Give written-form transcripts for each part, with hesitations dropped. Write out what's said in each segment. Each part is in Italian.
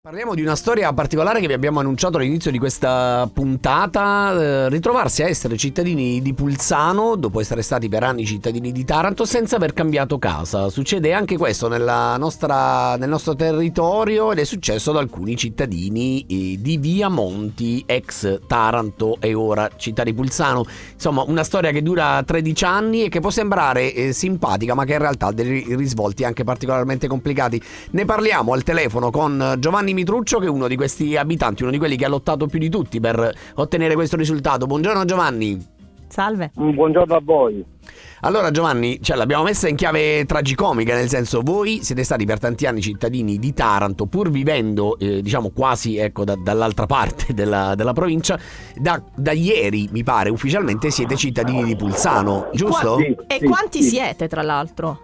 Parliamo di una storia particolare che vi abbiamo annunciato all'inizio di questa puntata, ritrovarsi a essere cittadini di Pulsano dopo essere stati per anni cittadini di Taranto senza aver cambiato casa. Succede anche questo nel nostro territorio ed è successo ad alcuni cittadini di Via Monti, ex Taranto e ora città di Pulsano. Insomma, una storia che dura 13 anni e che può sembrare simpatica, ma che in realtà ha dei risvolti anche particolarmente complicati. Ne parliamo al telefono con Giovanni Mitruccio, che è uno di questi abitanti, uno di quelli che ha lottato più di tutti per ottenere questo risultato. Buongiorno Giovanni. Salve. Buongiorno a voi. Allora Giovanni, l'abbiamo messa in chiave tragicomica, nel senso, voi siete stati per tanti anni cittadini di Taranto, pur vivendo quasi dall'altra parte della provincia. Da ieri, mi pare, ufficialmente siete cittadini di Pulsano, giusto? Quanti siete, tra l'altro?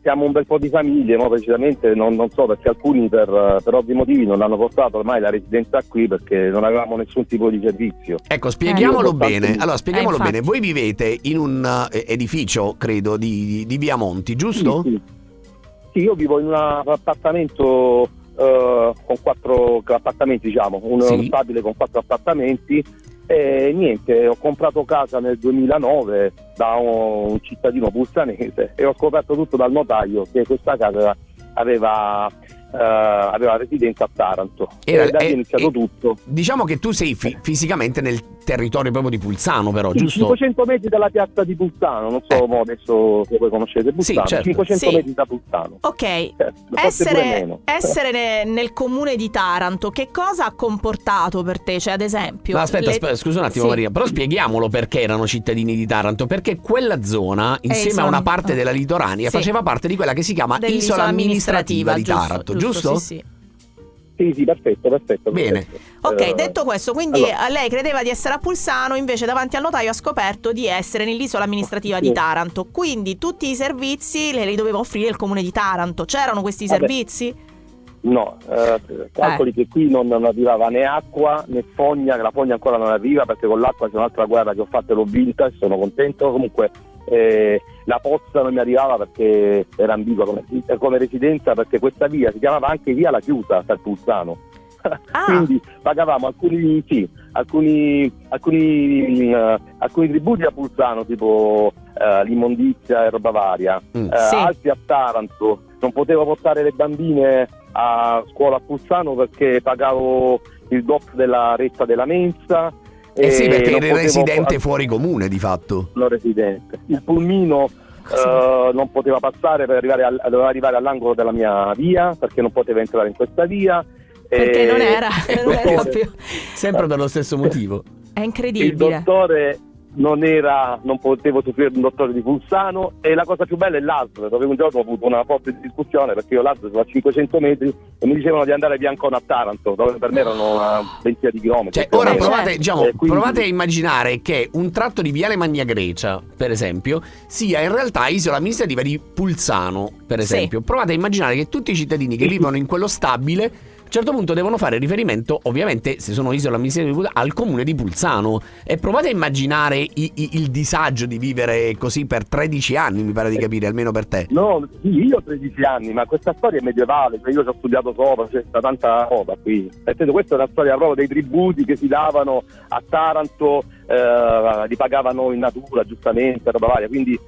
Siamo un bel po' di famiglie, ma precisamente non so, perché alcuni per ovvi motivi non hanno portato ormai la residenza qui perché non avevamo nessun tipo di servizio. Ecco, spieghiamolo bene. Allora, spieghiamolo infatti. bene. Voi vivete in un edificio, credo, di Via Monti, giusto? Sì, io vivo in un appartamento con 4 appartamenti, diciamo, uno stabile con 4 appartamenti. E niente, ho comprato casa nel 2009 da un cittadino pulsanese e ho scoperto tutto dal notaio che questa casa aveva residenza a Taranto e da lì è iniziato tutto. Diciamo che tu sei fisicamente nel territorio proprio di Pulsano, però, giusto? 500 metri dalla piazza di Pulsano, non so adesso se voi conoscete Pulsano, certo. 500 metri da Pulsano. Ok, essere nel comune di Taranto, che cosa ha comportato per te? Cioè, ad esempio... Ma aspetta, scusa un attimo Maria, però spieghiamolo perché erano cittadini di Taranto, perché quella zona, insieme a una parte della litoranea, faceva parte di quella che si chiama Isola Amministrativa di Taranto, giusto? Sì. Sì, perfetto. Bene. Ok, detto questo, quindi lei credeva di essere a Pulsano, invece davanti al notaio ha scoperto di essere nell'isola amministrativa di Taranto. Quindi tutti i servizi li doveva offrire il comune di Taranto. C'erano questi servizi? No, calcoli che qui non arrivava né acqua né fogna, che la fogna ancora non arriva perché con l'acqua c'è un'altra guerra che ho fatto e l'ho vinta e sono contento. Comunque la pozza non mi arrivava perché era ambigua come residenza, perché questa via si chiamava anche via La Chiusa per Pulsano. Quindi pagavamo alcuni tributi a Pulsano, tipo l'immondizia e roba varia, altri a Taranto. Non potevo portare le bambine a scuola a Pulsano perché pagavo il doppio della retta della mensa. Sì, perché eri residente fuori comune di fatto. Non residente. Il pulmino non poteva passare doveva arrivare all'angolo della mia via perché non poteva entrare in questa via. Perché non era più. Sempre per lo stesso motivo. È incredibile. Il dottore non potevo soffrire di un dottore di Pulsano, e la cosa più bella è l'ASL, dove un giorno ho avuto una forte discussione perché io l'ASL sono a 500 metri e mi dicevano di andare via Ancona a Taranto, dove per me erano una ventina di chilometri. Ora provate a immaginare che un tratto di Viale Magna Grecia, per esempio, sia in realtà isola amministrativa di Pulsano, per esempio. Provate a immaginare che tutti i cittadini che vivono in quello stabile a un certo punto devono fare riferimento, ovviamente, se sono isola amministrativa, al comune di Pulsano. E provate a immaginare il disagio di vivere così per 13 anni, mi pare di capire, almeno per te. No, sì, io ho 13 anni, ma questa storia è medievale, io ci ho studiato sopra, c'è tanta roba qui. Questa è una storia proprio dei tributi che si davano a Taranto, li pagavano in natura, giustamente, roba varia, quindi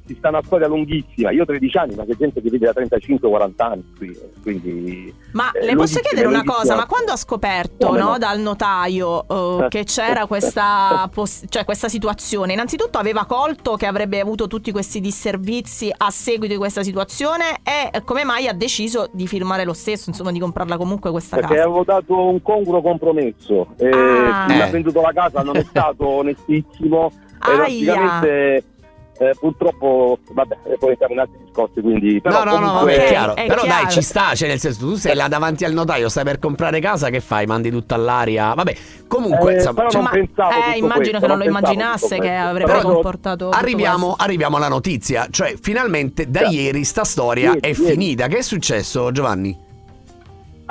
si sta una storia lunghissima. Io ho 13 anni, ma c'è gente che vive da 35-40 anni qui, quindi... Ma le posso chiedere una cosa? Ma quando ha scoperto dal notaio che c'era questa situazione, innanzitutto aveva colto che avrebbe avuto tutti questi disservizi a seguito di questa situazione, e come mai ha deciso di firmare lo stesso, insomma, di comprarla comunque questa casa? Perché avevo dato un congruo compromesso e chi ha venduto la casa non è stato onestissimo e praticamente... purtroppo, poi siamo in altri discorsi, quindi però è chiaro. Però chiaro. Dai, ci sta, nel senso, tu sei là davanti al notaio, stai per comprare casa, che fai? Mandi tutta all'aria? Vabbè, comunque però non pensavo immagino che non lo immaginasse che avrebbe comportato arriviamo alla notizia, cioè finalmente da ieri sta storia è finita. Che è successo, Giovanni?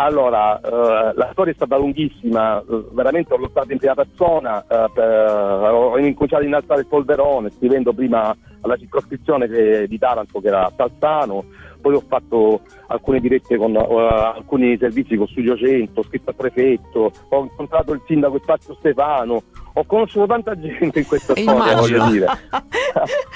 Allora, la storia è stata lunghissima, veramente ho lottato in prima persona, ho incominciato a innalzare il polverone, scrivendo prima alla circoscrizione di Taranto, che era a Salzano. Poi ho fatto alcune dirette con alcuni servizi con Studio 100, ho scritto al prefetto, ho incontrato il sindaco Spazio Stefano, ho conosciuto tanta gente in questa storia, voglio dire.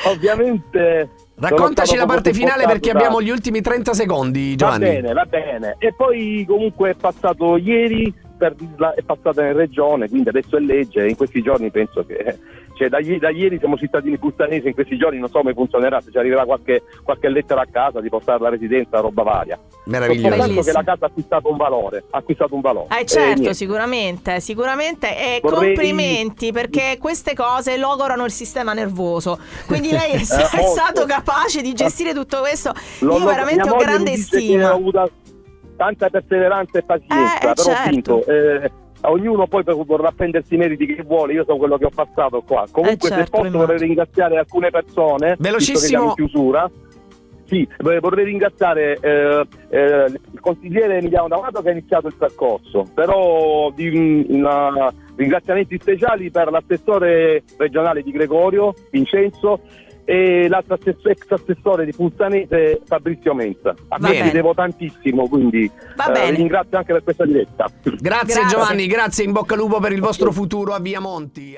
Ovviamente. Raccontaci la parte finale, perché abbiamo gli ultimi 30 secondi, Giovanni. Va bene. E poi comunque è passato ieri, è passata in regione, quindi adesso è legge. In questi giorni penso che, cioè da ieri siamo cittadini pulsanesi, in questi giorni non so come funzionerà, se ci arriverà qualche lettera a casa di portare la residenza, roba varia. Meraviglioso. Soltanto che la casa ha acquistato un valore. Certo, sicuramente. E complimenti, perché queste cose logorano il sistema nervoso. Quindi lei è stato capace di gestire tutto questo. Io veramente ho grande stima. Ho avuto tanta perseveranza e pazienza, però certo. ho vinto. Ognuno poi vorrà prendersi i meriti che vuole. Io so quello che ho passato qua. Comunque, se posso, vorrei ringraziare alcune persone. Velocissimo. Visto che siamo in chiusura. Sì, vorrei ringraziare il consigliere Emiliano D'Amato, che ha iniziato il percorso, però ringraziamenti speciali per l'assessore regionale di Gregorio, Vincenzo, e l'altro ex assessore di Pulsanese, Fabrizio Mensa. A me vi devo tantissimo, quindi vi ringrazio anche per questa diretta. Grazie Giovanni, grazie, in bocca al lupo per il vostro futuro a Viamonti.